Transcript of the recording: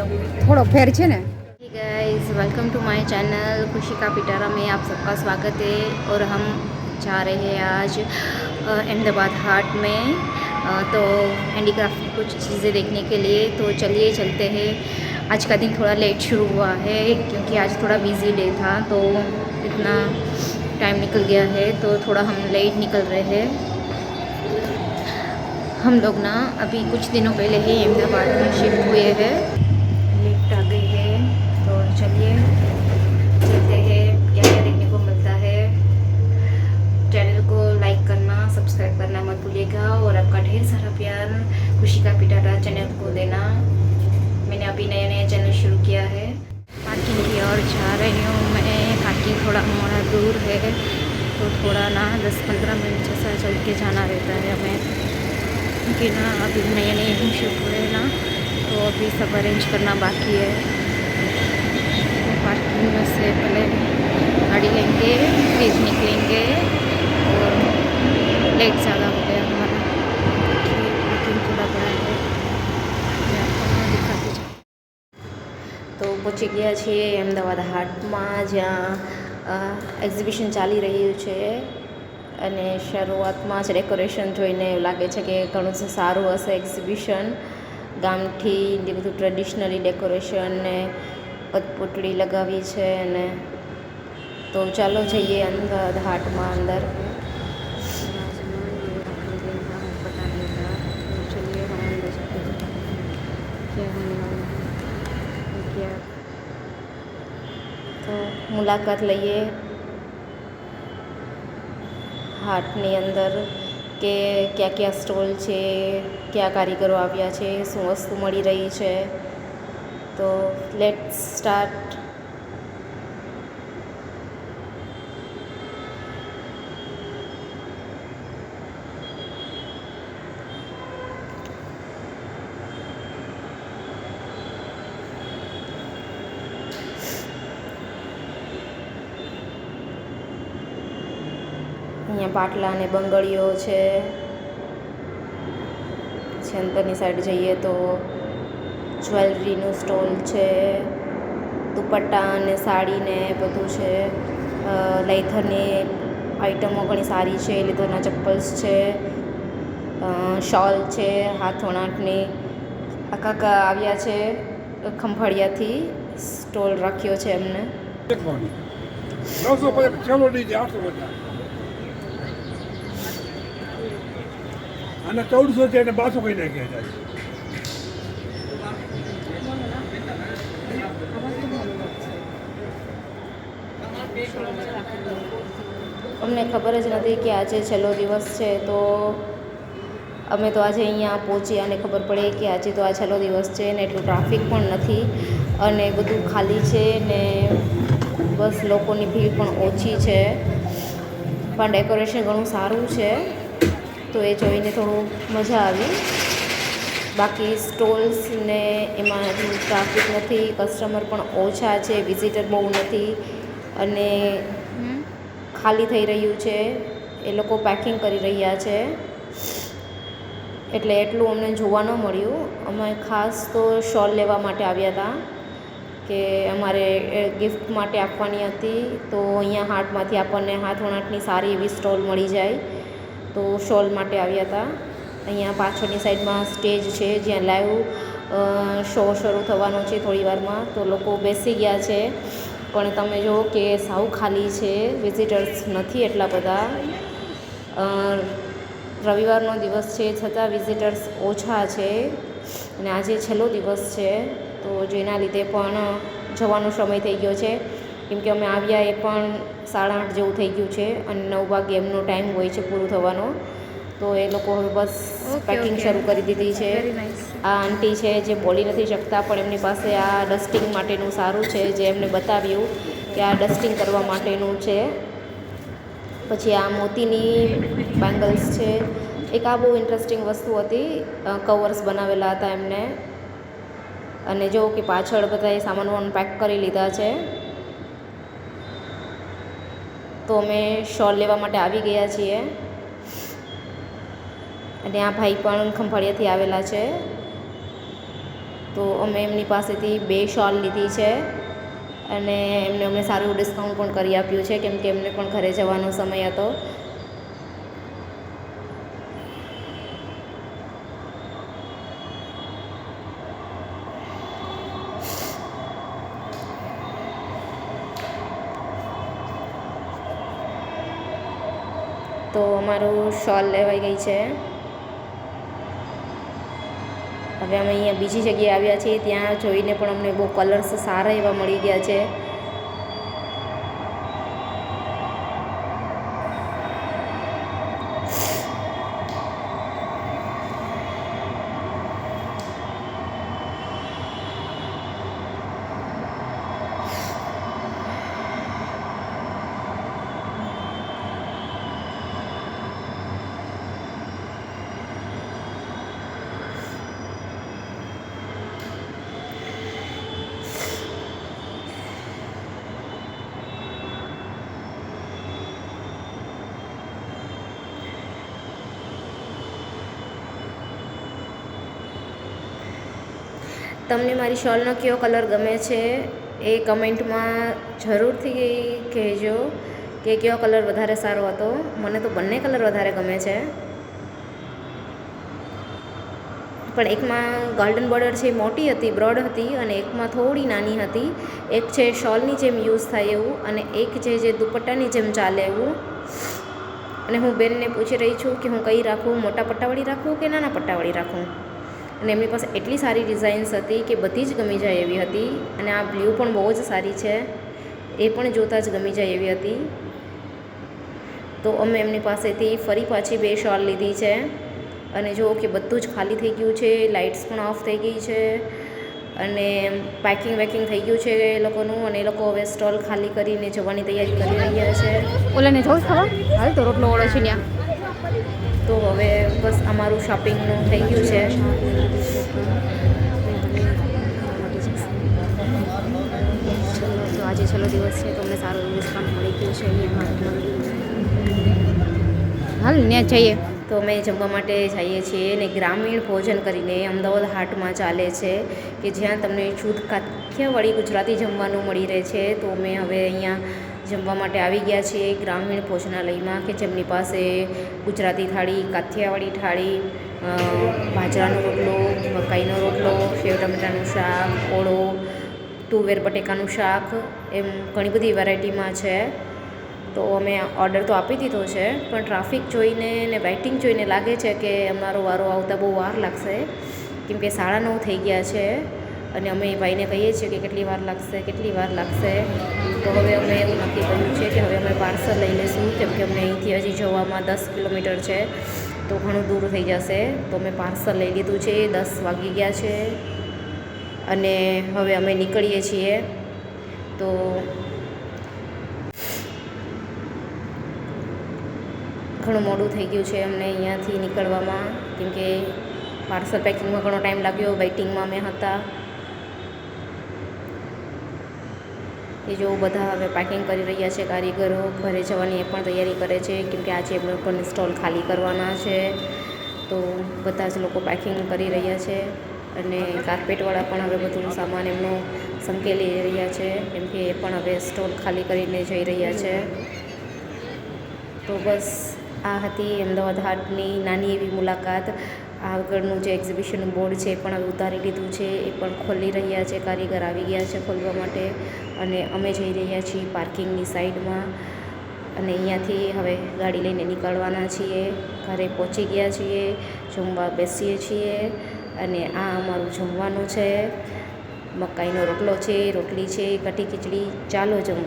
थोड़ो फेर है ना। Guys welcome to my channel Khushi ka पिटारा में आप सबका स्वागत है। और हम जा रहे हैं आज अहमदाबाद हाट में तो हैंडीक्राफ्ट की कुछ चीज़ें देखने के लिए। तो चलिए चलते हैं। आज का दिन थोड़ा लेट शुरू हुआ है क्योंकि आज थोड़ा बिजी डे था, तो इतना टाइम निकल गया है तो थोड़ा हम लेट निकल रहे हैं। हम लोग ना अभी कुछ दिनों पहले ही अहमदाबाद में शिफ्ट हुए हैं, लिफ्ट आ गई है। तो चलिए चलते हैं, क्या क्या देखने को मिलता है। चैनल को लाइक करना, सब्सक्राइब करना मत भूलिएगा और आपका ढेर सारा प्यार खुशी का पिटारा चैनल को देना। मैंने अभी नया नया चैनल शुरू किया है। पार्किंग की ओर जा रही हूँ मैं। पार्किंग थोड़ा हमारा दूर है तो थोड़ा ना 10-15 मिनट जैसा चल के जाना रहता है हमें, क्योंकि ना अभी नए नए हम शिफ्ट हुए ना, तो अभी सब अरेंज करना बाकी है। पार्किंग में से पहले गाड़ी लेंगे फिर निकलेंगे और लेट ज़्यादा हो गया हमारा। पार्किंग थोड़ा बड़ा है, मैं आपको दिखाती जाऊँ। तो પહોંચી ગયા છીએ અમદાવાદ હાટમાં, જ્યાં એક્ઝિબિશન ચાલી રહ્યું છે અને શરૂઆતમાં જ ડેકોરેશન જોઈને એવું લાગે છે કે ઘણું સારું હશે એક્ઝિબિશન. ગામઠી ને બધું ટ્રેડિશનલી ડેકોરેશન ને કઠપૂતળી લગાવી છે. અને તો ચાલો જઈએ અમદાવાદ હાટમાં અંદર. તો મુલાકાત લઈએ હાટની અંદર કે ક્યાં ક્યાં સ્ટોલ છે, કયા કારીગરો આવ્યા છે, શું વસ્તુ મળી રહી છે. તો લેટ્સ સ્ટાર્ટ. અહીંયા પાટલા અને બંગડીઓ છે. પછી અંદરની સાઈડ જઈએ તો જ્વેલરીનું સ્ટોલ છે, દુપટ્ટા અને સાડીને બધું છે. લેધરની આઈટમો ઘણી સારી છે, લેધરના ચપ્પલ્સ છે, શોલ છે, હાથવણાટની. કાકા આવ્યા છે ખંભાળિયાથી, સ્ટોલ રાખ્યો છે એમને. અને 1400 છે અને 1200 કહી નાખ્યા છે. અમને ખબર જ નથી કે આજે છેલ્લો દિવસ છે, તો અમે તો આજે અહીંયા પહોંચી અને ખબર પડે કે આજે તો આ છેલ્લો દિવસ છે ને એટલું ટ્રાફિક પણ નથી અને બધું ખાલી છે ને બસ લોકોની ભીડ પણ ઓછી છે. પણ ડેકોરેશન ઘણું સારું છે તો એ જોઈને થોડું મજા આવી. બાકી સ્ટોલ્સ ને એમાં ટ્રાફિક નથી, કસ્ટમર પણ ઓછા છે, વિઝિટર બહુ નથી અને ખાલી થઈ રહ્યું છે. એ લોકો પેકિંગ કરી રહ્યા છે એટલે એટલું અમને જોવા ન મળ્યું. અમે ખાસ તો શોલ લેવા માટે આવ્યા હતા કે અમારે ગિફ્ટ માટે આપવાની હતી. તો અહીંયા હાટમાંથી આપણને હાથવણાટની સારી એવી સ્ટોલ મળી જાય, તો શોલ માટે આવ્યા હતા. અહીંયા પાછળની સાઈડમાં સ્ટેજ છે જ્યાં લાઈવ શો શરૂ થવાનો છે થોડી વારમાં. તો લોકો બેસી ગયા છે પણ તમે જુઓ કે સાવ ખાલી છે, વિઝિટર્સ નથી એટલા બધા. રવિવારનો દિવસ છે છતાં વિઝિટર્સ ઓછા છે અને આજે છેલ્લો દિવસ છે, તો જેના લીધે પણ જવાનો સમય થઈ ગયો છે. કેમ કે અમે આવ્યા એ પણ 8:30 જેવું થઈ ગયું છે અને 9 વાગે એમનો ટાઈમ હોય છે પૂરું થવાનો. તો એ લોકો હવે બસ પેકિંગ શરૂ કરી દીધી છે. આ આંટી છે જે બોલી નથી શકતા પણ એમની પાસે આ ડસ્ટિંગ માટેનું સારું છે, જે એમને બતાવ્યું કે આ ડસ્ટિંગ કરવા માટેનું છે. પછી આ મોતીની બેંગલ્સ છે. એક આ બહુ ઇન્ટરેસ્ટિંગ વસ્તુ હતી, કવર્સ બનાવેલા હતા એમને. અને જો કે પાછળ બધાએ સામાન પેક કરી લીધા છે. તો અમે શોલ લેવા માટે આવી ગયા છીએ અને આ ભાઈ પણ ખંભાળિયાથી આવેલા છે. તો અમે એમની પાસેથી 2 શોલ લીધી છે અને એમને અમને સારું ડિસ્કાઉન્ટ પણ કરી આપ્યું છે, કેમ કે એમને પણ ઘરે જવાનો સમય હતો. તો અમારું શોલ લેવાઈ ગઈ છે. હવે અમે અહીંયા બીજી જગ્યાએ આવ્યા છીએ, ત્યાં જોઈને પણ અમને બહુ કલર્સ સારા એવા મળી ગયા છે. તમને મારી શોલનો કયો કલર ગમે છે એ કમેન્ટમાં જરૂરથી કહેજો કે કયો કલર વધારે સારો હતો. મને તો બંને કલર વધારે ગમે છે, પણ એકમાં ગોલ્ડન બોર્ડર છે મોટી હતી, બ્રોડ હતી, અને એકમાં થોડી નાની હતી. એક છે શોલની જેમ યુઝ થાય એવું, અને એક છે જે દુપટ્ટાની જેમ ચાલે એવું. અને હું બેનને પૂછી રહી છું કે હું કઈ રાખું, મોટા પટ્ટાવાળી રાખું કે નાના પટ્ટાવાળી રાખું. અને એમની પાસે એટલી સારી ડિઝાઇન્સ હતી કે બધી જ ગમી જાય એવી હતી. અને આ બ્લુ પણ બહુ જ સારી છે, એ પણ જોતાં જ ગમી જાય એવી હતી. તો અમે એમની પાસેથી ફરી પાછી 2 શોલ લીધી છે. અને જુઓ કે બધું જ ખાલી થઈ ગયું છે, લાઇટ્સ પણ ઓફ થઈ ગઈ છે, અને પેકિંગ થઈ ગયું છે એ લોકોનું. અને એ લોકો હવે સ્ટોલ ખાલી કરીને જવાની તૈયારી કરી રહ્યા છે. ઓલાને જોઉં ખાવા હાલ તો રોટલો ઓળો છે ત્યાં. તો હવે બસ અમારું શોપિંગનું થઈ ગયું છે. તો આજે છેલ્લો દિવસ છે, તો અમને સારું એવું ડિસ્કાઉન્ટ મળી ગયું છે અહીંયા. હાલ ત્યાં જઈએ. તો અમે જમવા માટે જઈએ છીએ, અને ગ્રામીણ ભોજન કરીને અમદાવાદ હાટમાં ચાલે છે, કે જ્યાં તમને શુદ્ધ કાઠિયાવાડી ગુજરાતી જમવાનું મળી રહે છે. તો અમે હવે અહીંયા જમવા માટે આવી ગયા છીએ ગ્રામીણ ભોજનાલયમાં, કે જેમની પાસે ગુજરાતી થાળી, કાઠિયાવાડી થાળી, બાજરાનો રોટલો, મકાઈનો રોટલો, સેવ ટમેટાનું શાક, ઓળો, તુવેર બટેકાનું શાક, એમ ઘણી બધી વેરાયટીમાં છે. તો અમે ઓર્ડર તો આપી દીધો છે, પણ ટ્રાફિક જોઈને ને વેઇટિંગ જોઈને લાગે છે કે અમારો વારો આવતા બહુ વાર લાગશે, કેમ કે 9:30 થઈ ગયા છે. અને અમે ભાઈને કહીએ છીએ કે કેટલી વાર લાગશે. તો હવે અમે એવું નક્કી કર્યું છે કે હવે અમે પાર્સલ લઈ લઈશું, કેમ કે અમને અહીંથી હજી જવામાં 10 કિલોમીટર છે, તો ઘણું દૂર થઈ જશે. તો અમે પાર્સલ લઈ લીધું છે. 10 વાગી ગયા છે અને હવે અમે નીકળીએ છીએ. તો ઘણું મોડું થઈ ગયું છે અમને અહીંયાથી નીકળવામાં, કેમ કે પાર્સલ પેકિંગમાં ઘણો ટાઈમ લાગ્યો, વેઇટિંગમાં અમે હતા. એ જો બધા હવે પેકિંગ કરી રહ્યા છે કારીગરો, ઘરે જવાની એ પણ તૈયારી કરે છે, કેમ કે આજે એમને પણ સ્ટોલ ખાલી કરવાના છે. તો બધા જ લોકો પેકિંગ કરી રહ્યા છે, અને કાર્પેટવાળા પણ હવે બધું સામાન એમનો સંકેલી રહ્યા છે, કેમ કે એ પણ હવે સ્ટોલ ખાલી કરીને જઈ રહ્યા છે. તો બસ આ હતી અમદાવાદ હાટની નાની એવી મુલાકાત. આગળનું જે એક્ઝિબિશનનું બોર્ડ છે એ પણ હવે ઉતારી લીધું છે, એ પણ ખોલી રહ્યા છે, કારીગર આવી ગયા છે ખોલવા માટે. અને અમે જઈ રહ્યા છીએ પાર્કિંગની સાઈડમાં, અને અહીંયાથી હવે ગાડી લઈને નીકળવાના છીએ. ઘરે પહોંચી ગયા છીએ, જમવા બેસીએ છીએ. અને આ અમારું જમવાનું છે, મકાઈનો રોટલો છે, રોટલી છે, કઢી ખીચડી. ચાલો જમવા.